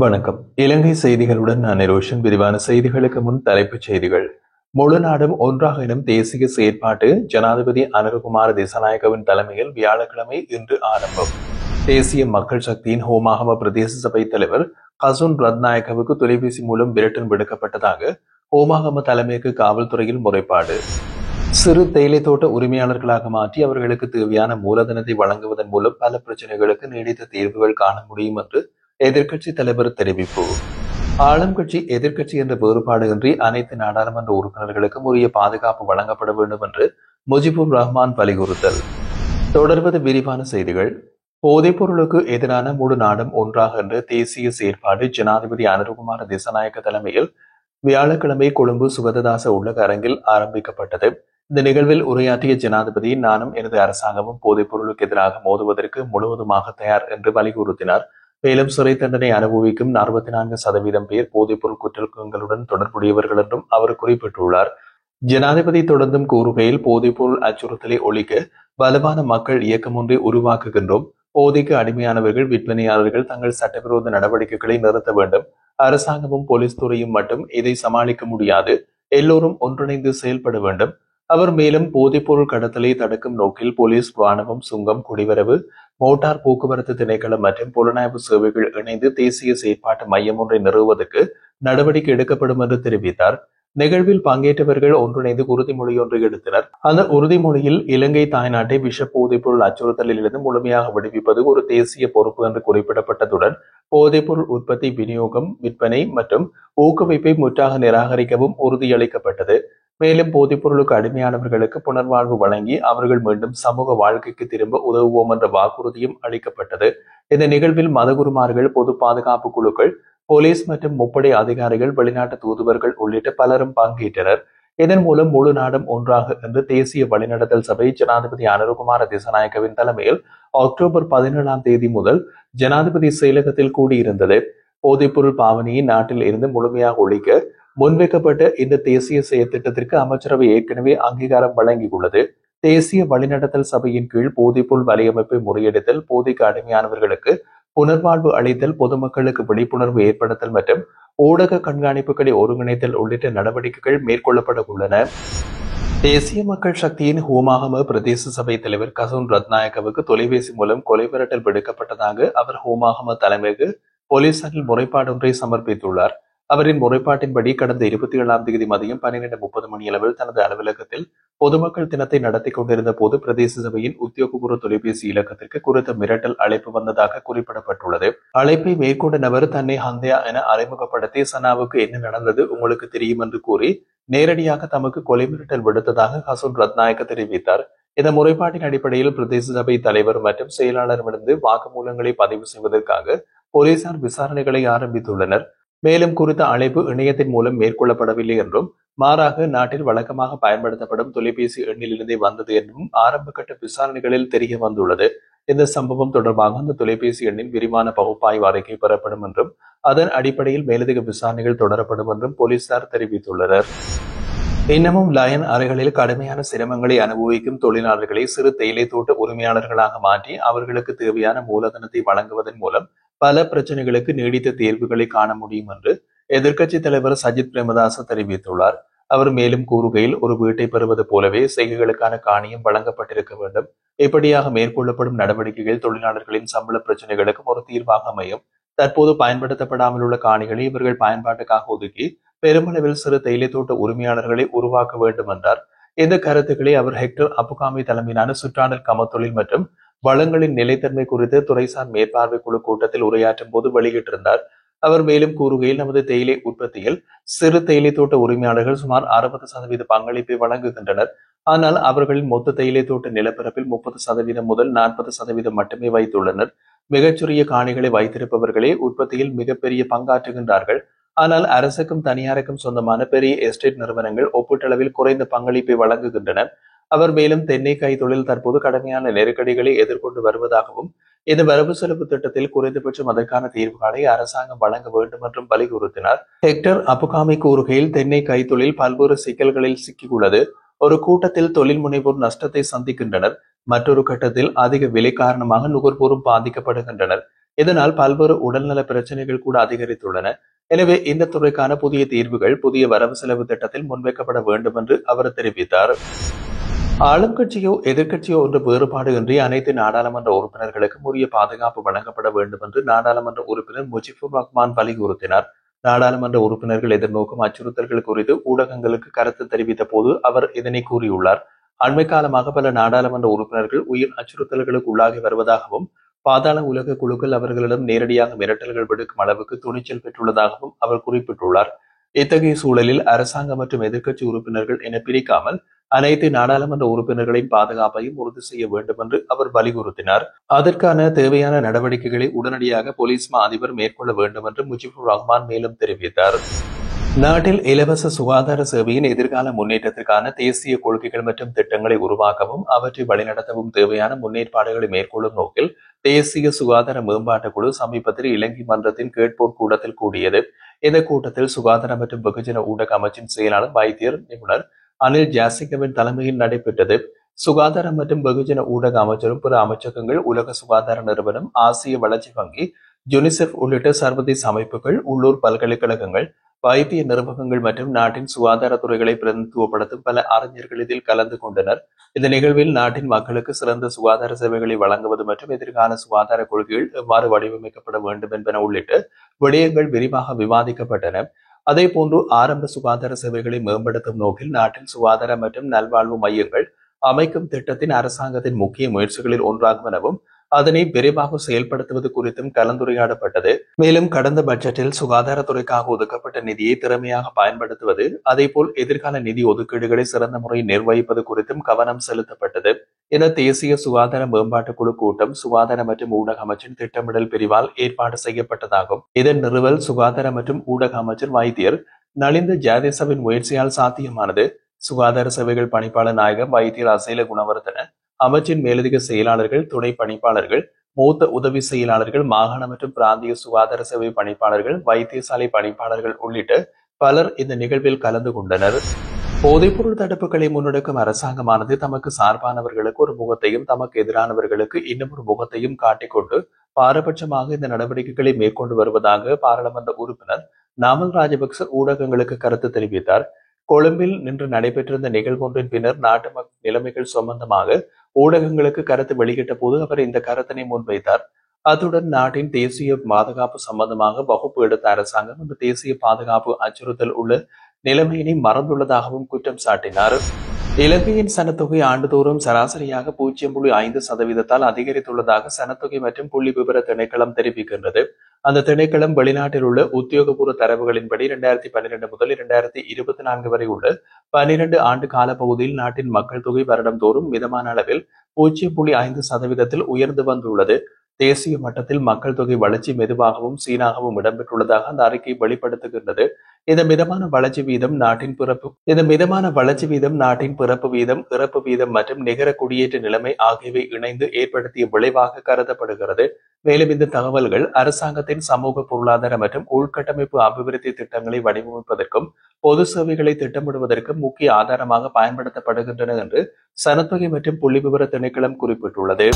வணக்கம். இலங்கை செய்திகளுடன் நான் ரோஷன். விரிவான செய்திகளுக்கு முன் தலைப்புச் செய்திகள். முழு நாடும் ஒன்றாக எனும் தேசிய செயற்பாட்டு ஜனாதிபதி அனுரகுமார திசாநாயக்கவின் தலைமையில் வியாழக்கிழமை இன்று ஆரம்பம். தேசிய மக்கள் சக்தியின் ஹோமாகம பிரதேச சபை தலைவர் கசுன் ரத்நாயக்கவுக்கு தொலைபேசி மூலம் விரட்டன் விடுக்கப்பட்டதாக ஹோமாகம தலைமைக்கு காவல்துறையில் முறைப்பாடு. சிறு தேயிலை தோட்ட உரிமையாளர்களாக மாற்றி அவர்களுக்கு தேவையான மூலதனத்தை வழங்குவதன் மூலம் பல பிரச்சனைகளுக்கு நீடித்த தீர்வுகள் காண முடியும் என்று எதிர்க்கட்சி தலைவர் தெரிவிப்பு. ஆளும் கட்சி எதிர்க்கட்சி என்ற வேறுபாடு இன்றி அனைத்து நாடாளுமன்ற உறுப்பினர்களுக்கும் உரிய பாதுகாப்பு வழங்கப்பட வேண்டும் என்று முஜிபுர் ரஹ்மான் வலியுறுத்தல். தொடர்வது விரிவான செய்திகள். போதைப் பொருளுக்கு எதிரான முழு நாடும் ஒன்றாக என்ற தேசிய செயற்பாடு ஜனாதிபதி அனுரகுமார திசாநாயக்க தலைமையில் வியாழக்கிழமை கொழும்பு சுகததாச உள்ளக அரங்கில் ஆரம்பிக்கப்பட்டது. இந்த நிகழ்வில் உரையாற்றிய ஜனாதிபதி, நானும் எனது அரசாங்கமும் போதைப் பொருளுக்கு எதிராக மோதுவதற்கு முழுவதுமாக தயார் என்று வலியுறுத்தினார். மேலும் சிறை தண்டனை அனுபவிக்கும் 44% பேர் போதைப்பொருள் குற்றங்களுடன் தொடர்புடையவர்கள் என்றும் அவர் குறிப்பிட்டுள்ளார். ஜனாதிபதி தொடர்ந்தும் கூறுகையில், போதைப்பொருள் அச்சுறுத்தலை ஒழிக்க வலுவான மக்கள் இயக்கம் ஒன்றை உருவாக்குகின்றோம். போதைக்கு அடிமையானவர்கள், விற்பனையாளர்கள் தங்கள் சட்டவிரோத நடவடிக்கைகளை நிறுத்த வேண்டும். அரசாங்கமும் போலீஸ் துறையும் மட்டும் இதை சமாளிக்க முடியாது. எல்லோரும் ஒன்றிணைந்து செயல்பட வேண்டும். அவர் மேலும் போதைப்பொருள் கடத்தலை தடுக்கும் நோக்கில் போலீஸ், ராணுவம், சுங்கம், குடிவரவு, மோட்டார் போக்குவரத்து திணைக்களம் மற்றும் புலனாய்வு சேவைகள் இணைந்து தேசிய செயற்பாட்டு மையம் ஒன்றை நிறுவுவதற்கு நடவடிக்கை எடுக்கப்படும் என்று தெரிவித்தார். நிகழ்வில் பங்கேற்றவர்கள் ஒன்றிணைந்து உறுதிமொழி ஒன்றை எடுத்தனர். அந்த உறுதிமொழியில், இலங்கை தாய்நாட்டை விஷ போதைப்பொருள் அச்சுறுத்தலில் இருந்து முழுமையாக விடுவிப்பது ஒரு தேசிய பொறுப்பு என்று குறிப்பிடப்பட்டதுடன், போதைப்பொருள் உற்பத்தி, விநியோகம், விற்பனை மற்றும் ஊக்குவிப்பை முற்றாக நிராகரிக்கவும் உறுதியளிக்கப்பட்டது. மேலும் போதைப்பொருளுக்கு அடிமையானவர்களுக்கு புனர்வாழ்வு வழங்கி அவர்கள் மீண்டும் சமூக வாழ்க்கைக்கு திரும்ப உதவுவோம் என்ற வாக்குறுதியும் அளிக்கப்பட்டது. இந்த நிகழ்வில் மதகுருமார்கள், பொது பாதுகாப்பு குழுக்கள், போலீஸ் மற்றும் முப்படை அதிகாரிகள், வெளிநாட்டு தூதுவர்கள் உள்ளிட்ட பலரும் பங்கேற்றனர். இதன் மூலம் முழு நாடும் ஒன்றாக என்று தேசிய வழிநடத்தல் சபை ஜனாதிபதி அனுரகுமார திசாநாயக்கவின் தலைமையில் அக்டோபர் 17 முதல் ஜனாதிபதி செயலகத்தில் கூடியிருந்தது. போதைப்பொருள் பாவனையை நாட்டில் இருந்து முழுமையாக ஒழிக்க முன்வைக்கப்பட்ட இந்த தேசிய செயற்திட்டத்திற்கு அமைச்சரவை ஏற்கனவே அங்கீகாரம் வழங்கியுள்ளது. தேசிய வழிநடத்தல் சபையின் கீழ் போதைப்பொருள் வலையமைப்பை முறியடித்தல், போதைக்கு அடிமையானவர்களுக்கு புனர்வாழ்வு அளித்தல், பொதுமக்களுக்கு விழிப்புணர்வு ஏற்படுத்தல் மற்றும் ஊடக கண்காணிப்புகளை ஒருங்கிணைத்தல் உள்ளிட்ட நடவடிக்கைகள் மேற்கொள்ளப்பட உள்ளன. தேசிய மக்கள் சக்தியின் ஹோமாகம பிரதேச சபை தலைவர் கசுன் ரத்நாயக்கவுக்கு தொலைபேசி மூலம் கொலை மிரட்டல் விடுக்கப்பட்டதாக அவர் ஹோமாகம தலைமைக்கு போலீசாரில் முறைப்பாடு ஒன்றை சமர்ப்பித்துள்ளார். அவரின் முறைப்பாட்டின்படி கடந்த 27 மதியம் 12:30 மணியளவில் தனது அலுவலகத்தில் பொதுமக்கள் தினத்தை நடத்தி கொண்டிருந்த போது பிரதேச சபையின் உத்தியோகபூர்வ தொலைபேசி இலக்கத்திற்கு குறித்த மிரட்டல் அழைப்பு வந்ததாக குறிப்பிடப்பட்டுள்ளது. அழைப்பை மேற்கொண்ட நபர் தன்னை ஹந்தியா என அறிமுகப்படுத்தி, சனாவுக்கு என்ன நடந்தது உங்களுக்கு தெரியும் என்று கூறி நேரடியாக தமக்கு கொலை மிரட்டல் விடுத்ததாக கசுன் ரத்நாயக்க தெரிவித்தார். இந்த முறைப்பாட்டின் அடிப்படையில் பிரதேச சபை தலைவர் மற்றும் செயலாளரிடமிருந்து வாக்குமூலங்களை பதிவு செய்வதற்காக போலீசார் விசாரணைகளை ஆரம்பித்துள்ளனர். மேலும் குறித்த அழைப்பு இணையத்தின் மூலம் மேற்கொள்ளப்படவில்லை என்றும், மாறாக நாட்டில் வழக்கமாக பயன்படுத்தப்படும் தொலைபேசி எண்ணிலிருந்தே வந்தது என்றும் ஆரம்ப கட்ட விசாரணைகளில் தெரிய வந்துள்ளது. இந்த சம்பவம் தொடர்பாக அந்த தொலைபேசி எண்ணின் விரிவான பகுப்பாய்வு அறிக்கை பெறப்படும் என்றும், அதன் அடிப்படையில் மேலதிக விசாரணைகள் தொடரப்படும் என்றும் போலீசார் தெரிவித்துள்ளனர். இன்னமும் லயன் அறைகளில் கடுமையான சிரமங்களை அனுபவிக்கும் தொழிலாளர்களை சிறு தேயிலை தோட்ட உரிமையாளர்களாக மாற்றி அவர்களுக்கு தேவையான மூலதனத்தை வழங்குவதன் மூலம் பல பிரச்சனைகளுக்கு நீடித்த தீர்வுகளை காண முடியும் என்று எதிர்க்கட்சி தலைவர் சஜித் பிரேமதாச தெரிவித்துள்ளார். அவர் மேலும் கூறுகையில், ஒரு வீட்டை பெறுவது போலவே செய்கைகளுக்கான காணியம் வழங்கப்பட்டிருக்க வேண்டும். இப்படியாக மேற்கொள்ளப்படும் நடவடிக்கைகள் தொழிலாளர்களின் சம்பள பிரச்சனைகளுக்கும் ஒரு தீர்வாக அமையும். தற்போது பயன்படுத்தப்படாமல் உள்ள காணிகளை இவர்கள் பயன்பாட்டுக்காக ஒதுக்கி பெருமளவில் சிறு தேயிலை தோட்ட உரிமையாளர்களை உருவாக்க வேண்டும் என்றார். இந்த கருத்துக்களை அவர் ஹெக்டர் அப்புகாமி தலைமையிலான சுற்றாடல் கமத்தொழில் மற்றும் வளங்களின் நிலைத்தன்மை குறித்து துறைசார் மேற்பார்வை குழு கூட்டத்தில் உரையாற்றும் போது வெளியிட்டிருந்தார். அவர் மேலும் கூறுகையில், நமது தேயிலை உற்பத்தியில் சிறு தேயிலை தோட்ட உரிமையாளர்கள் சுமார் 60% பங்களிப்பை வழங்குகின்றனர். ஆனால் அவர்களின் மொத்த தேயிலை தோட்ட நிலப்பரப்பில் 30% முதல் 40% மட்டுமே வைத்துள்ளனர். மிகச்சிறிய காணிகளை வைத்திருப்பவர்களே உற்பத்தியில் மிகப்பெரிய பங்காற்றுகின்றார்கள். ஆனால் அரசுக்கும் தனியாருக்கும் சொந்தமான பெரிய எஸ்டேட் நிறுவனங்கள் ஒப்பீட்டளவில் குறைந்த பங்களிப்பை வழங்குகின்றன. அவர் மேலும் தென்னைக்காய் தொழில் தற்போது கடுமையான நெருக்கடிகளை எதிர்கொண்டு வருவதாகவும், இந்த வரவு செலவு திட்டத்தில் குறைந்தபட்சம் அதற்கான தீர்வுகளை அரசாங்கம் வழங்க வேண்டும் என்றும் வலியுறுத்தினார். ஹெக்டர் அப்புகாமி கூறுகையில், தென்னைக்காய் தொழில் பல்வேறு சிக்கல்களில் சிக்கியுள்ளது. ஒரு கூட்டத்தில் தொழில் முனைவோர் நஷ்டத்தை சந்திக்கின்றனர். மற்றொரு கட்டத்தில் அதிக விலை காரணமாக நுகர்வோரும் பாதிக்கப்படுகின்றனர். இதனால் பல்வேறு உடல்நல பிரச்சனைகள் கூட அதிகரித்துள்ளன. எனவே இந்த துறைக்கான புதிய தீர்வுகள் புதிய வரவு செலவு திட்டத்தில் முன்வைக்கப்பட வேண்டும் என்று அவர் தெரிவித்தார். ஆளும் கட்சியோ எதிர்க்கட்சியோ என்ற வேறுபாடு இன்றி அனைத்து நாடாளுமன்ற உறுப்பினர்களுக்கும் உரிய பாதுகாப்பு வழங்கப்பட வேண்டும் என்று நாடாளுமன்ற உறுப்பினர் முஜிபுர் ரஹ்மான் வலியுறுத்தினார். நாடாளுமன்ற உறுப்பினர்கள் எதிர்நோக்கும் அச்சுறுத்தல்கள் குறித்து ஊடகங்களுக்கு கருத்து தெரிவித்த போது அவர் இதனை கூறியுள்ளார். அண்மை காலமாக பல நாடாளுமன்ற உறுப்பினர்கள் உயிர் அச்சுறுத்தல்களுக்கு உள்ளாகி வருவதாகவும் பாதாள உலக குழுக்கள் அவர்களிடம் நேரடியாக மிரட்டல்கள் விடுக்கும் அளவுக்கு துணிச்சல் பெற்றுள்ளதாகவும் அவர் குறிப்பிட்டுள்ளார். இத்தகைய சூழலில் அரசாங்கம் மற்றும் எதிர்க்கட்சி உறுப்பினர்கள் என பிரிக்காமல் அனைத்து நாடாளுமன்ற உறுப்பினர்களின் பாதுகாப்பையும் உறுதி செய்ய வேண்டும் என்று அவர் வலியுறுத்தினார். அதற்கான தேவையான நடவடிக்கைகளை உடனடியாக போலீஸ் மா அதிபர் மேற்கொள்ள வேண்டும் என்று முஜிபுர் ரஹ்மான் மேலும் தெரிவித்தார். நாட்டில் இலவச சுகாதார சேவையின் எதிர்கால முன்னேற்றத்திற்கான தேசிய கொள்கைகள் மற்றும் திட்டங்களை உருவாக்கவும் அவற்றை வழிநடத்தவும் தேவையான முன்னேற்பாடுகளை மேற்கொள்ளும் நோக்கில் தேசிய சுகாதார மேம்பாட்டு குழு சமீபத்தில் இலங்கை மன்றத்தின் கேட்போர் கூட்டத்தில் கூடியது. இந்த கூட்டத்தில் சுகாதார மற்றும் வெகுஜன ஊடக அமைச்சின் செயலாளர் வைத்தியர் நிபுணர் அனில் ஜாசிங்கவின் தலைமையில் நடைபெற்றது. சுகாதாரம் மற்றும் வெகுஜன ஊடக அமைச்சரும் பிற அமைச்சகங்கள், உலக சுகாதார நிறுவனம், ஆசிய வளர்ச்சி வங்கி, யுனிசெஃப் உள்ளிட்ட சர்வதேச அமைப்புகள், உள்ளூர் பல்கலைக்கழகங்கள், வைத்திய நிர்வாகங்கள் மற்றும் நாட்டின் சுகாதாரத்துறைகளை பிரதிநிதித்துவப்படுத்தும் பல அறிஞர்கள் இதில் கலந்து கொண்டனர். இந்த நிகழ்வில் நாட்டின் மக்களுக்கு சிறந்த சுகாதார சேவைகளை வழங்குவது மற்றும் எதிர்கால சுகாதார கொள்கைகள் எவ்வாறு வடிவமைக்கப்பட வேண்டும் என்பன உள்ளிட்ட விடயங்கள் விரிவாக விவாதிக்கப்பட்டன. அதேபோன்று ஆரம்ப சுகாதார சேவைகளை மேம்படுத்தும் நோக்கில் நாட்டில் சுகாதார மற்றும் நல்வாழ்வு மையங்கள் அமைக்கும் திட்டத்தின் அரசாங்கத்தின் முக்கிய முயற்சிகளில் ஒன்றாகும் எனவும் அதனை விரைவாக செயல்படுத்துவது குறித்தும் கலந்துரையாடப்பட்டது. மேலும் கடந்த பட்ஜெட்டில் சுகாதாரத்துறைக்காக ஒதுக்கப்பட்ட நிதியை திறமையாக பயன்படுத்துவது, அதேபோல் எதிர்கால நிதி ஒதுக்கீடுகளை சிறந்த முறையில் நிர்வகிப்பது குறித்தும் கவனம் செலுத்தப்பட்டது. என தேசிய சுகாதார மேம்பாட்டு குழு கூட்டம் சுகாதார மற்றும் ஊடக அமைச்சின் திட்டமிடல் பிரிவால் ஏற்பாடு செய்யப்பட்டதாகும். இதன் நிறுவல் சுகாதார மற்றும் ஊடக அமைச்சர் வைத்தியர் நலிந்த ஜாதேசவின் முயற்சியால் சாத்தியமானது. சுகாதார சேவைகள் பணிப்பாளர் நாயகம் வைத்தியர் அசேல குணவர்தன, அமைச்சின் மேலதிக செயலாளர்கள், துணை பணிப்பாளர்கள், மூத்த உதவி செயலாளர்கள், மாகாண மற்றும் பிராந்திய சுகாதார சேவை பணிப்பாளர்கள், வைத்தியசாலை பணிப்பாளர்கள் உள்ளிட்ட பலர் இந்த நிகழ்வில் கலந்து கொண்டனர். போதைப்பொருள் தடுப்புகளை முன்னெடுக்கும் அரசாங்கமானது தமக்கு சார்பானவர்களுக்கு ஒரு முகத்தையும் தமக்கு எதிரானவர்களுக்கு இன்னும் ஒரு முகத்தையும் காட்டிக்கொண்டு பாரபட்சமாக இந்த நடவடிக்கைகளை மேற்கொண்டு வருவதாக பாராளுமன்ற உறுப்பினர் நாமல் ராஜபக்ச ஊடகங்களுக்கு கருத்து தெரிவித்தார். கொழும்பில் நின்று நடைபெற்றிருந்த நிகழ்வொன்றின் பின்னர் நாட்டு நிலைமைகள் சம்பந்தமாக ஊடகங்களுக்கு கருத்து வெளியிட்ட போது அவர் இந்த கருத்தினை முன்வைத்தார். அத்துடன் நாட்டின் தேசிய பாதுகாப்பு சம்பந்தமாக வகுப்பு எடுத்த அரசாங்கம் இந்த தேசிய பாதுகாப்பு அச்சுறுத்தல் உள்ள நிலைமையினை மறந்துள்ளதாகவும் குற்றம் சாட்டினார். இலங்கையின் சனத்தொகை ஆண்டுதோறும் சராசரியாக 0.5% அதிகரித்துள்ளதாக சனத்தொகை மற்றும் புள்ளி விவர திணைக்களம் தெரிவிக்கின்றது. அந்த திணைக்களம் வெளிநாட்டில் உள்ள உத்தியோகபூர்வ தரவுகளின்படி 2012 முதல் 2024 வரை உள்ள 12 ஆண்டு கால பகுதியில் நாட்டின் மக்கள் தொகை வருடந்தோறும் மிதமான அளவில் 0.5% உயர்ந்து வந்துள்ளது. தேசிய மட்டத்தில் மக்கள் தொகை வளர்ச்சி மெதுவாகவும் சீராகவும் இடம்பெற்றுள்ளதாக அந்த அறிக்கை வெளிப்படுத்துகின்றது. இந்த மிதமான வளர்ச்சி வீதம் நாட்டின் பிறப்பு வீதம், இறப்பு வீதம் மற்றும் நிகர குடியேற்ற நிலைமை ஆகியவை இணைந்து ஏற்படுத்திய விளைவாக கருதப்படுகிறது. மேலும் இந்த தகவல்கள் அரசாங்கத்தின் சமூக பொருளாதார மற்றும் உள்கட்டமைப்பு அபிவிருத்தி திட்டங்களை வடிவமைப்பதற்கும் பொது சேவைகளை திட்டமிடுவதற்கும் முக்கிய ஆதாரமாக பயன்படுத்தப்படுகின்றன என்று சனத்தொகை மற்றும் புள்ளி விவர திணைக்களம் குறிப்பிட்டுள்ளது.